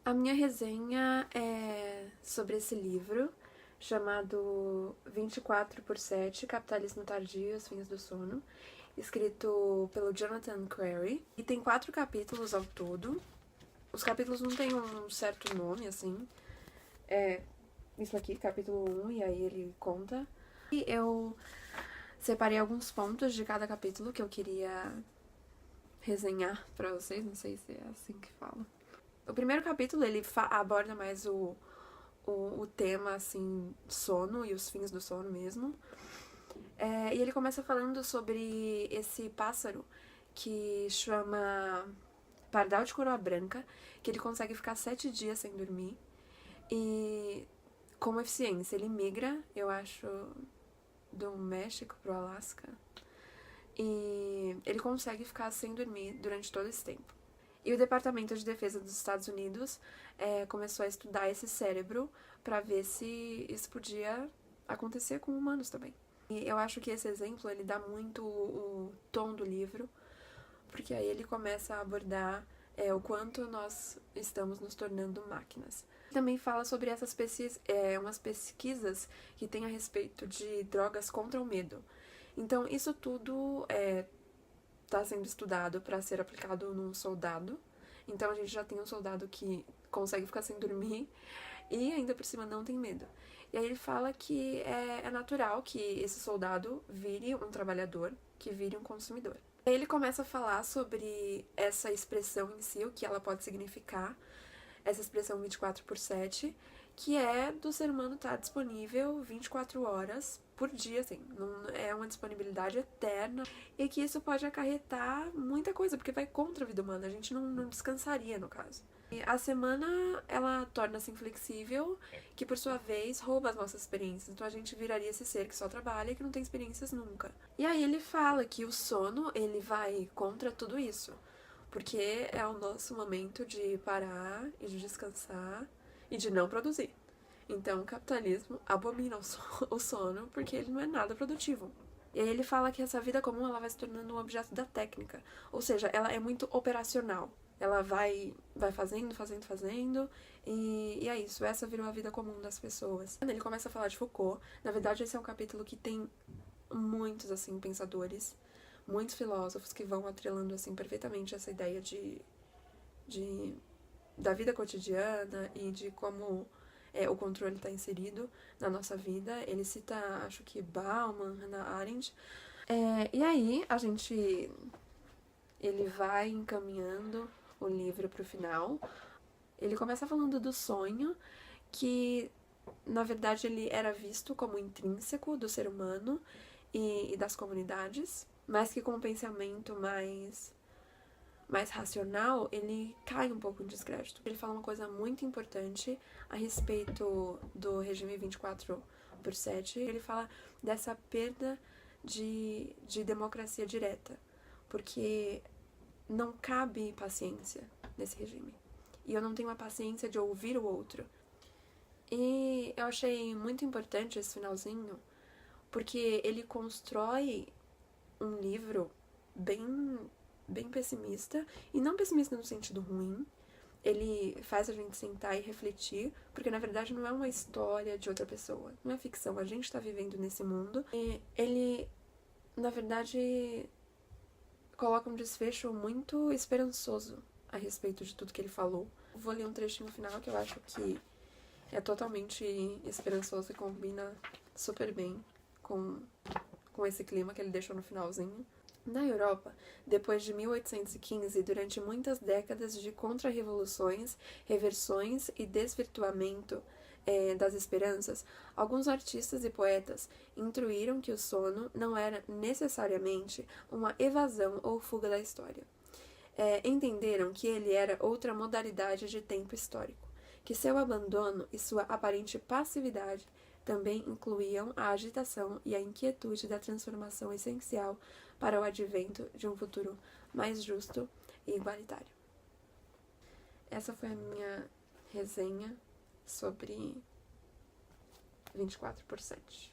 A minha resenha é sobre esse livro, chamado 24/7, Capitalismo Tardio e os Fins do Sono, escrito pelo Jonathan Crary. E tem 4 capítulos ao todo. Os capítulos não têm um certo nome, assim. É isso aqui, capítulo 1, e aí ele conta. E eu separei alguns pontos de cada capítulo que eu queria resenhar pra vocês, não sei se é assim que fala. O primeiro capítulo, ele aborda mais o tema, assim, sono e os fins do sono mesmo. E ele começa falando sobre esse pássaro que chama pardal de coroa branca, que ele consegue ficar 7 dias sem dormir. E com eficiência, ele migra, eu acho, do México pro Alasca. E ele consegue ficar sem dormir durante todo esse tempo. E o Departamento de Defesa dos Estados Unidos começou a estudar esse cérebro para ver se isso podia acontecer com humanos também. E eu acho que esse exemplo ele dá muito o tom do livro, porque aí ele começa a abordar o quanto nós estamos nos tornando máquinas. Também fala sobre essas umas pesquisas que tem a respeito de drogas contra o medo. Então, isso tudo está sendo estudado para ser aplicado num soldado. Então a gente já tem um soldado que consegue ficar sem dormir e ainda por cima não tem medo. E aí ele fala que é natural que esse soldado vire um trabalhador, que vire um consumidor. Aí ele começa a falar sobre essa expressão em si, o que ela pode significar, essa expressão 24/7, que é do ser humano estar disponível 24 horas por dia, assim, não é uma disponibilidade eterna, e que isso pode acarretar muita coisa, porque vai contra a vida humana, a gente não descansaria, no caso. E a semana, ela torna-se inflexível, que por sua vez rouba as nossas experiências, então a gente viraria esse ser que só trabalha e que não tem experiências nunca. E aí ele fala que o sono, ele vai contra tudo isso, porque é o nosso momento de parar e de descansar e de não produzir. Então o capitalismo abomina o sono porque ele não é nada produtivo. E aí ele fala que essa vida comum ela vai se tornando um objeto da técnica, ou seja, ela é muito operacional. Ela vai fazendo, e é isso, essa virou a vida comum das pessoas. Ele começa a falar de Foucault, na verdade esse é um capítulo que tem muitos, assim, pensadores, muitos filósofos que vão atrelando, assim, perfeitamente essa ideia da vida cotidiana e de como o controle está inserido na nossa vida. Ele cita, acho que Bauman, Hannah Arendt. E aí, ele vai encaminhando o livro para o final. Ele começa falando do sonho, que na verdade ele era visto como intrínseco do ser humano e das comunidades, mas que com um pensamento mais racional, ele cai um pouco em descrédito. Ele fala uma coisa muito importante a respeito do regime 24/7. Ele fala dessa perda de democracia direta, porque não cabe paciência nesse regime. E eu não tenho a paciência de ouvir o outro. E eu achei muito importante esse finalzinho, porque ele constrói um livro bem pessimista, e não pessimista no sentido ruim. Ele faz a gente sentar e refletir, porque na verdade não é uma história de outra pessoa, não é ficção, a gente tá vivendo nesse mundo. E ele, na verdade, coloca um desfecho muito esperançoso a respeito de tudo que ele falou. Vou ler um trechinho final que eu acho que é totalmente esperançoso e combina super bem com esse clima que ele deixou no finalzinho. Na Europa, depois de 1815, durante muitas décadas de contra-revoluções, reversões e desvirtuamento das esperanças, alguns artistas e poetas intuíram que o sono não era necessariamente uma evasão ou fuga da história. Entenderam que ele era outra modalidade de tempo histórico, que seu abandono e sua aparente passividade também incluíam a agitação e a inquietude da transformação essencial para o advento de um futuro mais justo e igualitário. Essa foi a minha resenha sobre 24/7.